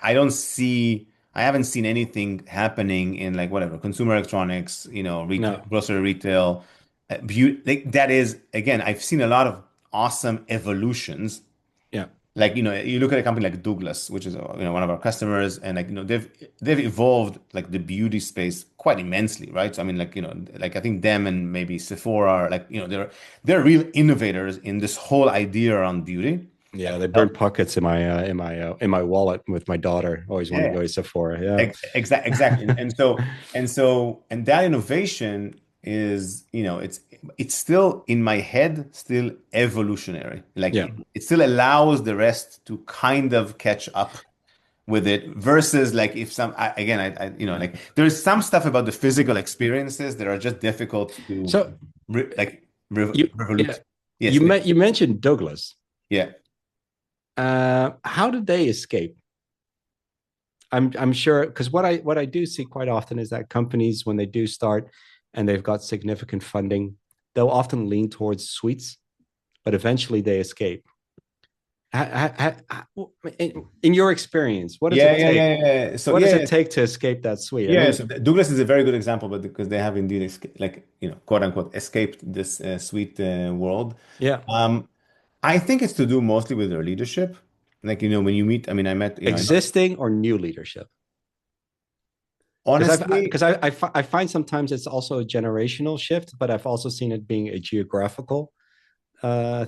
I don't see, I haven't seen anything happening in like whatever, consumer electronics, retail, No. grocery retail, beauty. Like, that is, again, I've seen a lot of awesome evolutions Yeah. like you look at a company like Douglas, which is one of our customers, and like they've evolved like the beauty space quite immensely, right? So I mean like like I think them and maybe Sephora are like they're real innovators in this whole idea around beauty. Yeah, Like they burned pockets in my wallet with my daughter. Always wanted to yeah, go to Sephora. Yeah. exactly. And that innovation is, it's still in my head, still evolutionary. Like Yeah. it still allows the rest to kind of catch up with it versus like if again, like there's some stuff about the physical experiences that are just difficult to So yeah, revolute. Yes, please. you mentioned Douglas. Yeah. How did they escape? I'm sure because what I do see quite often is that companies when they do start and they've got significant funding, they'll often lean towards suites, but eventually they escape. In your experience, what does Yeah, it yeah, take? yeah, yeah. So What does yeah, it yeah. take to escape that suite? I Yeah, mean, so Douglas is a very good example, but because they have indeed like quote unquote escaped this sweet world. yeah, Um, I think it's to do mostly with their leadership. Like when you meet, I mean, I met, I know, existing or new leadership. Because honestly, I find sometimes it's also a generational shift, but I've also seen it being a geographical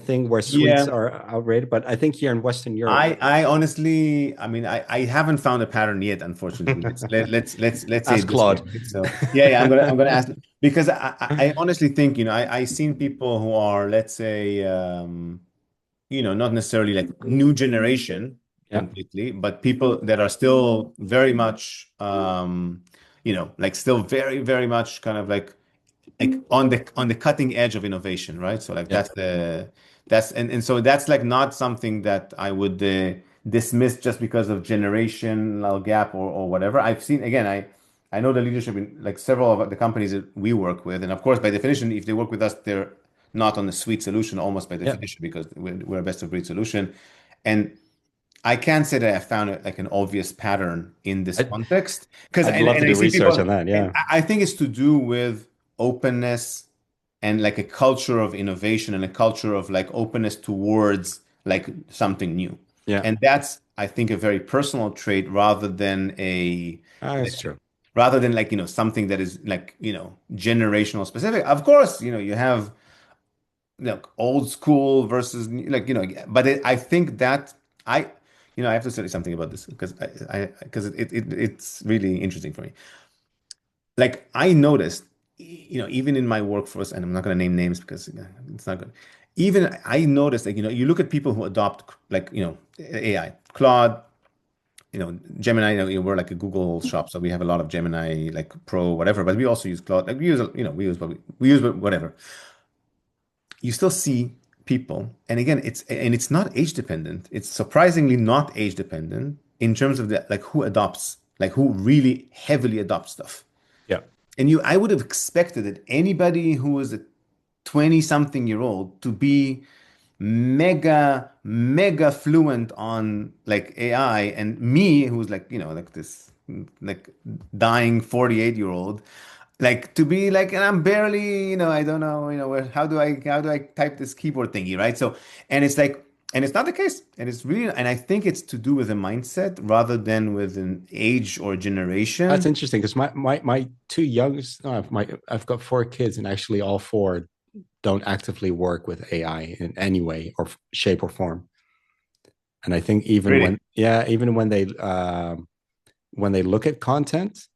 thing where suites yeah. are outrated. But I think here in Western Europe, I honestly, I mean, I haven't found a pattern yet, unfortunately. Let's say ask it this way. Claude. Right? So yeah, I'm gonna ask because I honestly think I seen people who are, let's say, not necessarily like new generation Yeah, completely, but people that are still very much, like still very, very much kind of like like on the cutting edge of innovation, right? So like Yeah. and so that's like not something that I would dismiss just because of generational gap or whatever. I've seen again, I know the leadership in like several of the companies that we work with, and of course by definition, if they work with us, they're not on the suite solution almost by Yeah. definition because we're a best of breed solution. And I can't say that I found it like an obvious pattern in this I'd, context because I'd love to I do see research people, on that. and Yeah. I think it's to do with openness and like a culture of innovation and a culture of like openness towards like something new. Yeah. And that's, I think, a very personal trait rather than That's true. like, something that is like, generational specific. Of course, you have old school versus like, but I think that I, I have to say something about this because because it's really interesting for me. Like I noticed, even in my workforce, and I'm not going to name names because it's not good. Even I noticed, like, you look at people who adopt, like, AI, Claude, Gemini, we're like a Google shop, so we have a lot of Gemini, like Pro, whatever, but we also use Claude. Like we use, we use whatever. You still see people, and again, it's not age dependent. It's surprisingly not age dependent in terms of the like who adopts, like who really heavily adopts stuff. Yeah. And I would have expected that anybody who was a 20 something year old to be mega, mega fluent on like AI, and me, who's like, like this, like dying 48-year-old, like to be like, and I'm barely, I don't know, how do I type this keyboard thingy, right? So, and it's like, and it's not the case. And it's really, and I think it's to do with a mindset rather than with an age or That's generation. interesting because my two youngest, no, I've got four kids, and actually all four don't actively work with AI in any way or shape or form. And I think even Really? when, yeah, even when they look at content,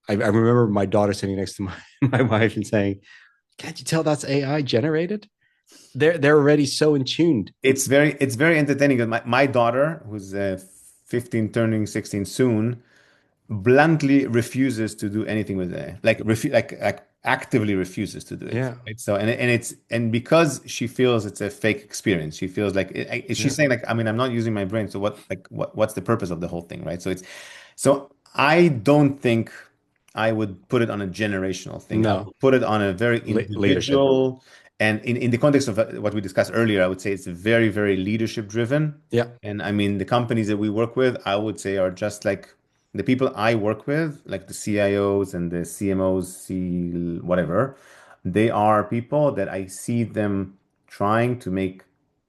I remember my daughter sitting next to my wife and saying, "Can't you tell that's AI generated?" They're already so in tuned. It's very entertaining. My daughter, who's 15, turning 16 soon, bluntly refuses to do anything with it. Like actively refuses to do it. Yeah, Right? So and because she feels it's a fake experience, she feels like yeah, she's saying like, I mean, I'm not using my brain, so what's the purpose of the whole thing, right? So I don't think I would put it on a generational thing. I no would put it on a very leadership. individual, and in the context of what we discussed earlier, I would say it's very, very leadership driven. Yeah, And I mean, the companies that we work with, I would say are just like the people I work with, like the CIOs and the CMOs, whatever, they are people that I see them trying to make,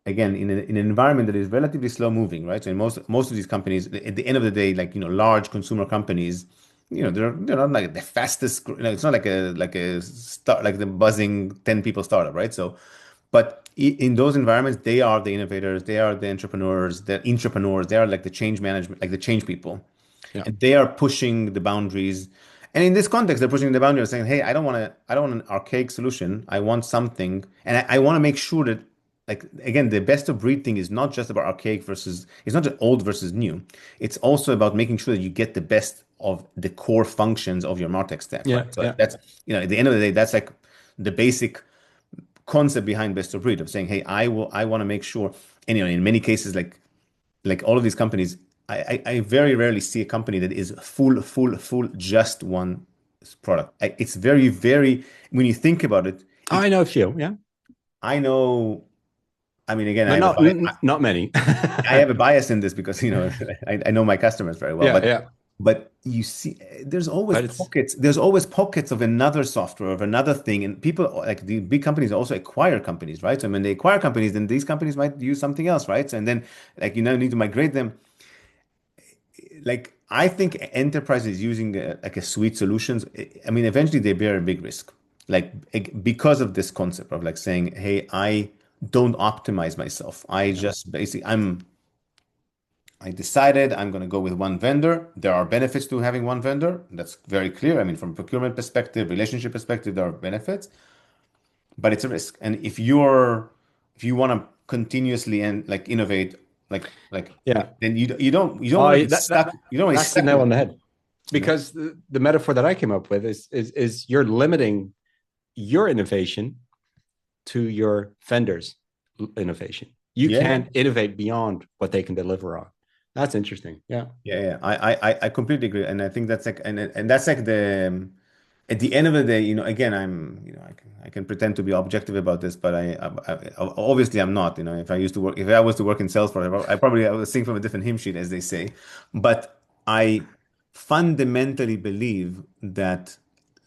again, in an environment that is relatively slow moving, right? So in most of these companies, at the end of the day, like, large consumer companies, they're not like the fastest, it's not like a start, like the buzzing 10 people startup, right? So, but in those environments, they are the innovators, they are the entrepreneurs, they are like the change management, like the change people, yeah, and they are pushing the boundaries. And in this context, they're pushing the boundaries, saying, "Hey, I don't want an archaic solution. I want something, and I want to make sure that, like, again, the best of breed thing is not just about archaic versus, it's not just old versus new. It's also about making sure that you get the best of the core functions of your Martech stack, yeah, right? So yeah, that's, at the end of the day, that's like the basic concept behind best of breed of saying, hey, I want to make sure, and in many cases, like all of these companies, I very rarely see a company that is full just one product. It's very, very, when you think about it, Oh, I know a few. Yeah, I know, I mean, again, no, not not many. I have a bias in this because, I know my customers very well, Yeah, but yeah, you see, but it's there's always pockets of another software, of another thing, and people like the big companies also acquire companies, right? So when they acquire companies, then these companies might use something else, right? So, and then like need to migrate them. Like I think enterprises using like a suite solutions, I mean, eventually they bear a big risk, like because of this concept of like saying, hey, I don't optimize myself. I yeah, just basically I decided I'm going to go with one vendor. There are benefits to having one vendor. That's very clear. I mean, from procurement perspective, relationship perspective, there are benefits, but it's a risk. And if you want to continuously and like innovate, like yeah. then you don't want to Oh, be stuck. You don't want to be that's the stuck nail with on it, the head. you know? Because the metaphor that I came up with is you're limiting your innovation to your vendors' innovation. You Yeah. can't innovate beyond what they can deliver on. That's interesting. Yeah. Yeah, I completely agree, and I think that's like, and that's like at the end of the day, again, I can pretend to be objective about this, but obviously I'm not. If I was to work in Salesforce, I would sing from a different hymn sheet, as they say. But I fundamentally believe that,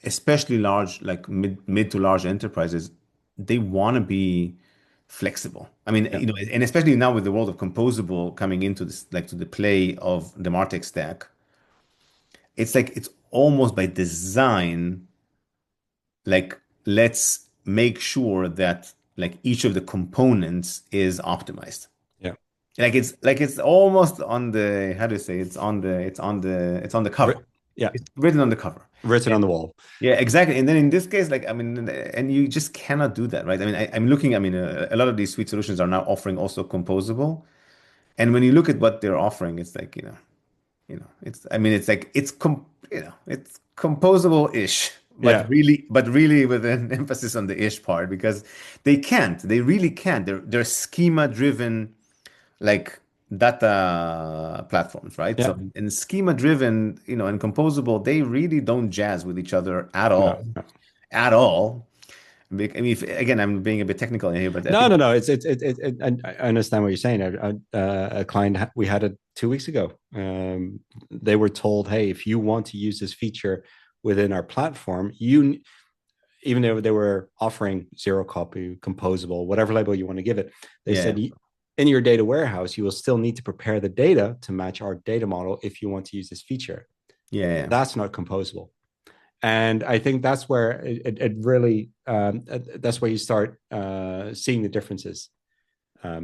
especially large, like mid to large enterprises, they want to be flexible. I mean, Yeah. and especially now with the world of composable coming into this, like to the play of the Martech stack, it's like it's almost by design, like let's make sure that like each of the components is optimized. Yeah. It's almost on the, how do you say, it's on the cover. Yeah. It's written on the cover. Written on the wall. Yeah, exactly. And then in this case, like, I mean, and you just cannot do that, right? I mean, I'm looking, I mean, a lot of these suite solutions are now offering also composable. And when you look at what they're offering, it's like, it's, I mean, it's like, it's composable-ish, Yeah. but really with an emphasis on the ish part, because they really can't. They're schema-driven, like data platforms, right? Yeah. So in schema-driven, and composable, they really don't jazz with each other No, no. at all. I mean, again, I'm being a bit technical here, but I No, think, no, no. I understand what you're saying. A client we had it 2 weeks ago. They were told, "Hey, if you want to use this feature within our platform, you even though they were offering zero copy, composable, whatever label you want to give it, they yeah, said in your data warehouse, you will still need to prepare the data to match our data model if you want to use this feature. yeah, That's not composable." And I think that's where it really that's where you start seeing the differences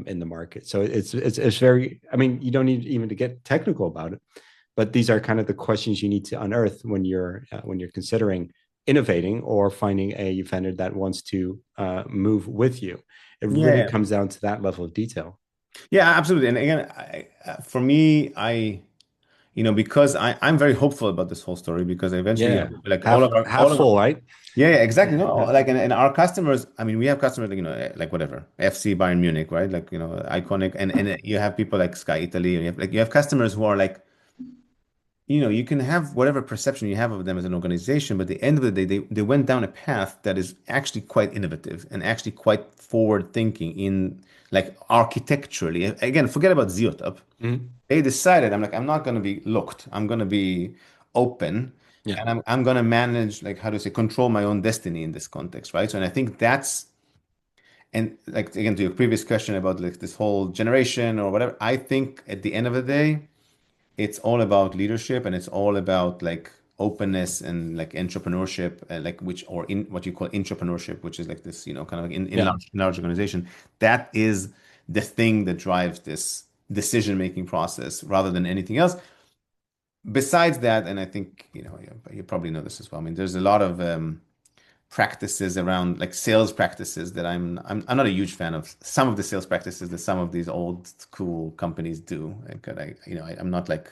in the market. So it's very. I mean, you don't need even to get technical about it, but these are kind of the questions you need to unearth when you're considering innovating or finding a vendor that wants to move with you. It really yeah. comes down to that level of detail. Yeah, absolutely. And again, for me, because I'm very hopeful about this whole story, because eventually, Yeah, like half full, right? yeah, exactly. No, Yeah, like, and our customers, I mean, we have customers, like, like whatever, FC Bayern Munich, right? Like, iconic, and you have people like Sky Italy, and you have customers who are like, you can have whatever perception you have of them as an organization, but at the end of the day, they went down a path that is actually quite innovative and actually quite forward thinking in, like, architecturally. Again, forget about Zeotap. mhm. They decided, I'm not going to be looked. I'm going to be open, Yeah, and I'm going to manage, like, how to say, control my own destiny in this context, right? So, and I think that's, and like, again, to your previous question about like this whole generation or whatever, I think at the end of the day, it's all about leadership, and it's all about like openness and like entrepreneurship, like, which, or in what you call entrepreneurship, which is like this, kind of like in yeah. large organization. That is the thing that drives this decision-making process rather than anything else. Besides that, and I think, you probably know this as well. I mean, there's a lot of practices around, like, sales practices that I'm not a huge fan of. Some of the sales practices that some of these old school companies do. And I'm not like,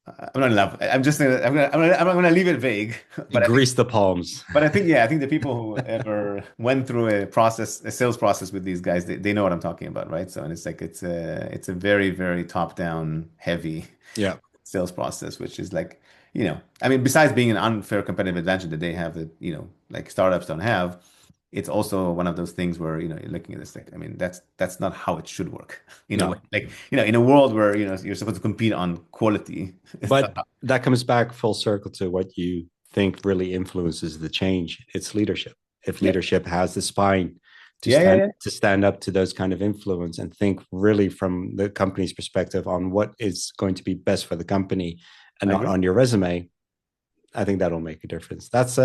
I'm not in love. I'm just gonna, I'm gonna leave it vague. You But I think, grease the palms. yeah, I think the people who ever went through a sales process with these guys, they know what I'm talking about, right? So, and it's like, it's a very, very top-down heavy Yeah, sales process, which is like, I mean, besides being an unfair competitive advantage that they have that, like startups don't have, it's also one of those things where, you're looking at this, like, I mean, that's not how it should work in a way. no. Like, in a world where, you're supposed to compete on quality. It's But not. that comes back full circle to what you think really influences the change. It's leadership. If Yeah. leadership has the spine Yeah, yeah, yeah. to stand up to those kind of influence and think really from the company's perspective on what is going to be best for the company and I not agree. on your resume, I think that'll make a difference. That's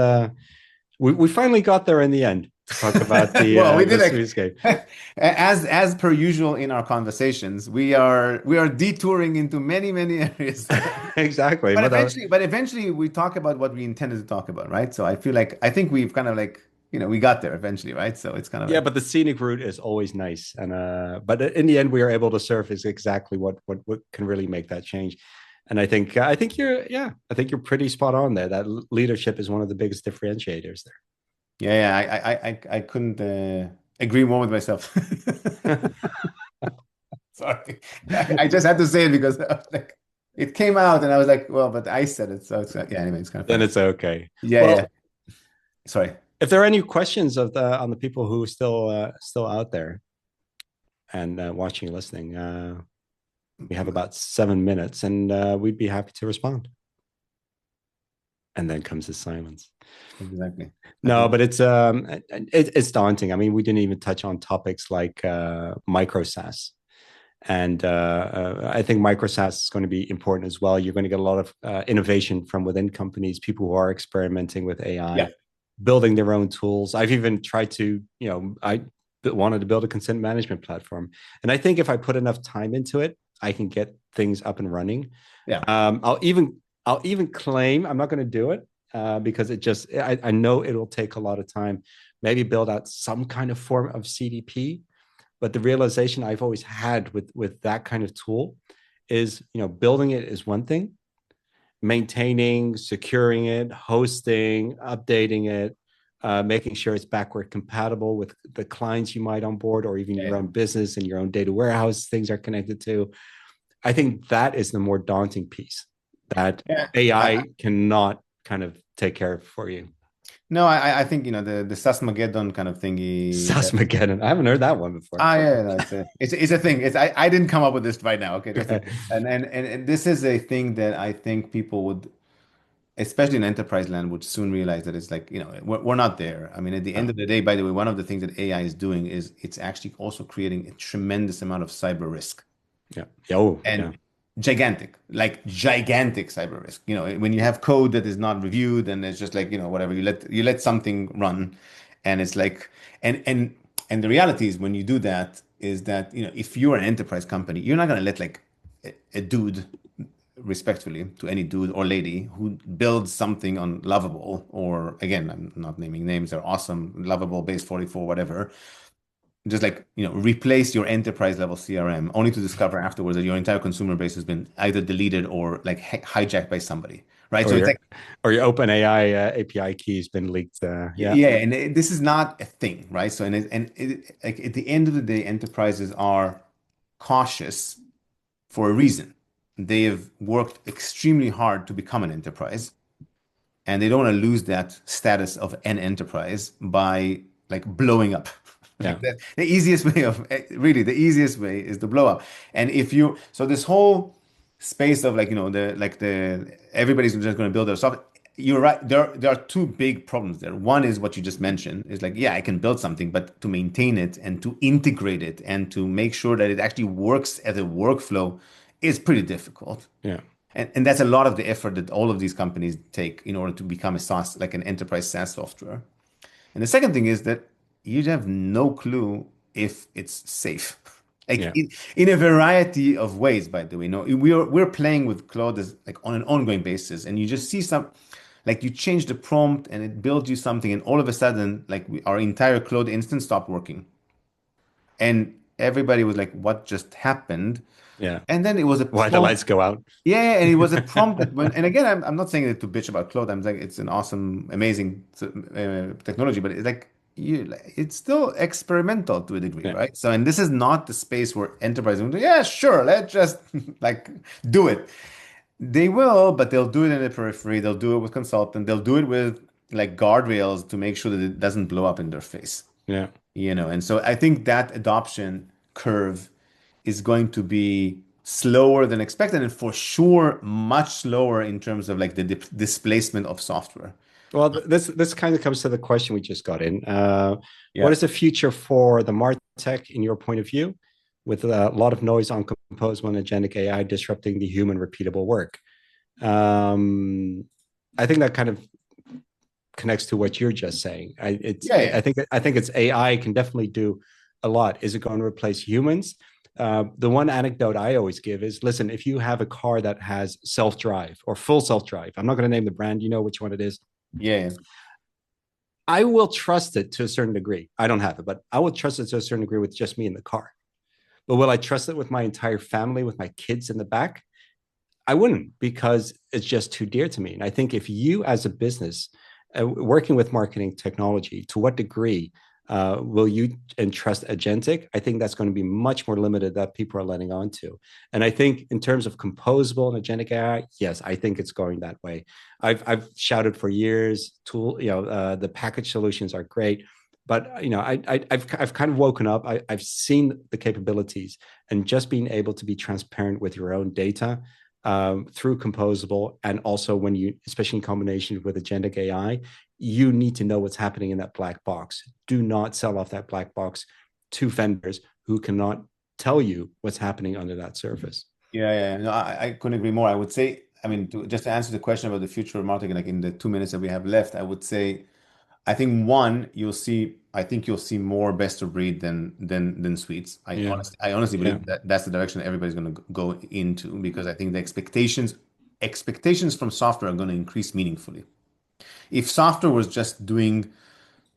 we finally got there in the end to talk about Well, we the did Swisscape. as per usual in our conversations, we are detouring into many, many areas. Exactly. But eventually we talk about what we intended to talk about, right? So I think we've kind of like, we got there eventually, right? So it's kind of Yeah, like, but the scenic route is always nice, and but in the end, we are able to surface exactly what can really make that change. And I think you're pretty spot on there. That leadership is one of the biggest differentiators there. I couldn't agree more with myself. Sorry. I just had to say it because I was like, it came out and I was like, well, but I said it. So it's yeah, anyway, it's kind of Then funny. it's okay. Yeah, yeah. Well, Sorry. if there are any questions of the on the people who are still out there and watching and listening, we have about 7 minutes, and we'd be happy to respond. And then comes the silence. Exactly. No, but it's daunting. I mean, we didn't even touch on topics like micro SaaS. And I think micro SaaS is going to be important as well. You're going to get a lot of innovation from within companies, people who are experimenting with Yeah. AI, building their own tools. I've even tried to, I wanted to build a consent management platform. And I think if I put enough time into it, I can get things up and running. Yeah. I'll even claim I'm not going to do it because I know it'll take a lot of time. Maybe build out some kind of form of CDP, but the realization I've always had with that kind of tool is, building it is one thing, maintaining, securing it, hosting, updating it, making sure it's backward compatible with the clients you might onboard, or even your Yeah. own business and your own data warehouse things are connected to. I think that is the more daunting piece that Yeah. AI cannot kind of take care of for you. No, I think the Sasmageddon kind of thingy. Sasmageddon. I haven't heard that one before. Yeah, no, it's a thing. I didn't come up with this right now. Okay, just and this is a thing that I think people would, especially in enterprise land, would soon realize that it's like, we're not there. I mean, at the end Oh, of the day, by the way, one of the things that AI is doing is it's actually also creating a tremendous amount of cyber risk. yeah. Oh, yeah. And gigantic cyber risk. When you have code that is not reviewed and it's just like, whatever, you let something run, and it's like, and the reality is when you do that is that, if you're an enterprise company, you're not going to let like a dude, respectfully to any dude or lady who builds something on Lovable, or again, I'm not naming names, they're awesome, Lovable, Base 44, whatever, just like, replace your enterprise level CRM only to discover afterwards that your entire consumer base has been either deleted or like hijacked by somebody, right? So Or it's your like, or your OpenAI API key has been leaked. Yeah, yeah, and this is not a thing, right? So like at the end of the day, enterprises are cautious for a reason. They have worked extremely hard to become an enterprise, and they don't want to lose that status of an enterprise by like blowing up. yeah, Like that, the easiest way of really the easiest way is to blow up. And if you so this whole space of like, the everybody's just going to build their software. You're right. There are two big problems there. One is what you just mentioned. Is like, yeah, I can build something, but to maintain it and to integrate it and to make sure that it actually works as a workflow is pretty difficult. yeah. And that's a lot of the effort that all of these companies take in order to become a SaaS, like an enterprise SaaS software. And the second thing is that you have no clue if it's safe. Like Yeah. in a variety of ways, by the way. No, we're playing with Claude as like on an ongoing basis, and you just see like you change the prompt and it builds you something, and all of a sudden, like our entire Claude instance stopped working, and everybody was like, "What just happened?" Yeah. And then it was a Why the prompt. lights go out? Yeah, and it was a prompt that when, and again, I'm not saying it to bitch about Claude. I'm saying it's an awesome, amazing technology, but it's like it's still experimental to a degree, Yeah. right? So, and this is not the space where enterprise will do, yeah, sure, let's just like do it. They will, but they'll do it in the periphery. They'll do it with consultant. They'll do it with like guardrails to make sure that it doesn't blow up in their face. Yeah. And so I think that adoption curve is going to be slower than expected, and for sure much slower in terms of like the displacement of software. Well, this kind of comes to the question we just got in. What Yeah. is the future for the Martech in your point of view, with a lot of noise on composable and agentic AI disrupting the human repeatable work? Um, I think that kind of connects to what you're just saying. Yeah, yeah. I think it's AI can definitely do a lot. Is it going to replace humans? The one anecdote I always give is, listen, if you have a car that has self-drive or full self-drive, I'm not going to name the brand, you know which one it is. Yeah, I will trust it to a certain degree. I don't have it, but I will trust it to a certain degree with just me in the car. But will I trust it with my entire family, with my kids in the back? I wouldn't, because it's just too dear to me. And I think if you as a business working with marketing technology, to what degree will you entrust agentic? I think that's going to be much more limited that people are letting on to. And I think in terms of composable and agentic AI, yes, I think it's going that way. I've shouted for years, the package solutions are great. But I've kind of woken up. I've seen the capabilities, and just being able to be transparent with your own data through composable, and also when you, especially in combination with agentic AI, you need to know what's happening in that black box. Do not sell off that black box to vendors who cannot tell you what's happening under that surface. Yeah. No, I couldn't agree more. I would say, I mean, just to answer the question about the future of marketing, like in the 2 minutes that we have left, I would say, I think one, I think you'll see more best of breed than suites. Yeah, I honestly yeah, believe that that's the direction everybody's going to go into, because I think the expectations from software are going to increase meaningfully. If software was just doing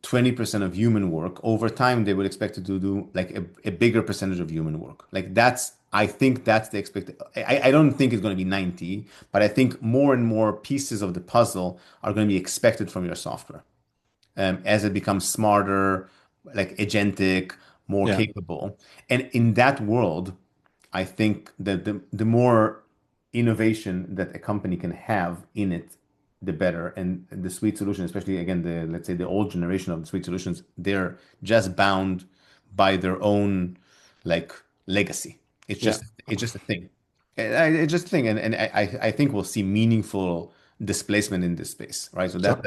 20% of human work, over time they would expect it to do like a bigger percentage of human work. Like I think that's the I don't think it's going to be 90, but I think more and more pieces of the puzzle are going to be expected from your software as it becomes smarter, like agentic, more yeah, capable. And in that world, I think that the more innovation that a company can have in it, the better. And the suite solution, especially again, let's say the old generation of the suite solutions, they're just bound by their own like legacy. yeah. It's just a thing. It's just a thing. And I think we'll see meaningful displacement in this space, right? So So,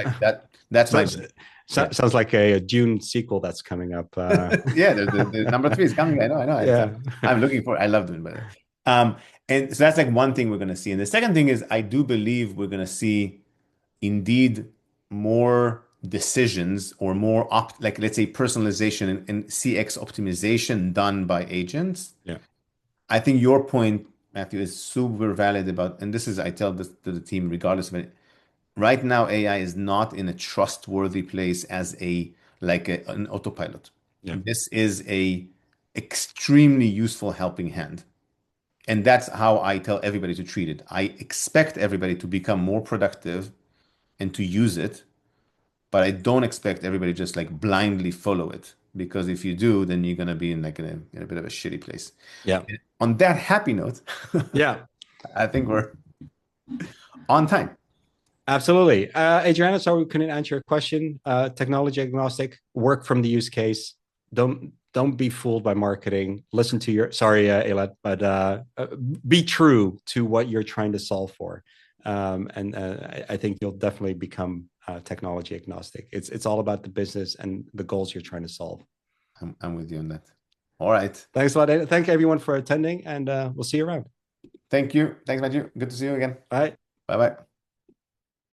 that's my so, yeah. sounds like a June sequel that's coming up. Yeah, the number three is coming. I know. Yeah, I'm looking for. I love doing better. Um, and so that's like one thing we're gonna see. And the second thing is, I do believe we're gonna see indeed more decisions or more like let's say personalization and CX optimization done by agents. yeah, I think your point, Matthew, is super valid about, and this is I tell this to the team regardless of it. Right now, AI is not in a trustworthy place as an autopilot. yeah, This is a extremely useful helping hand. And that's how I tell everybody to treat it. I expect everybody to become more productive and to use it, but I don't expect everybody just like blindly follow it. Because if you do, then you're gonna be in in a bit of a shitty place. yeah, On that happy note, yeah. I think we're on time. Absolutely. Adriana, sorry we couldn't answer your question. Technology agnostic, work from the use case. Don't be fooled by marketing. Listen to your Elad, but be true to what you're trying to solve for. And I think you'll definitely become technology agnostic. It's all about the business and the goals you're trying to solve. I'm with you on that. All right. Thanks a lot. Thank everyone for attending, and we'll see you around. Thank you. Thanks, Matthew. Good to see you again. Bye. Bye bye.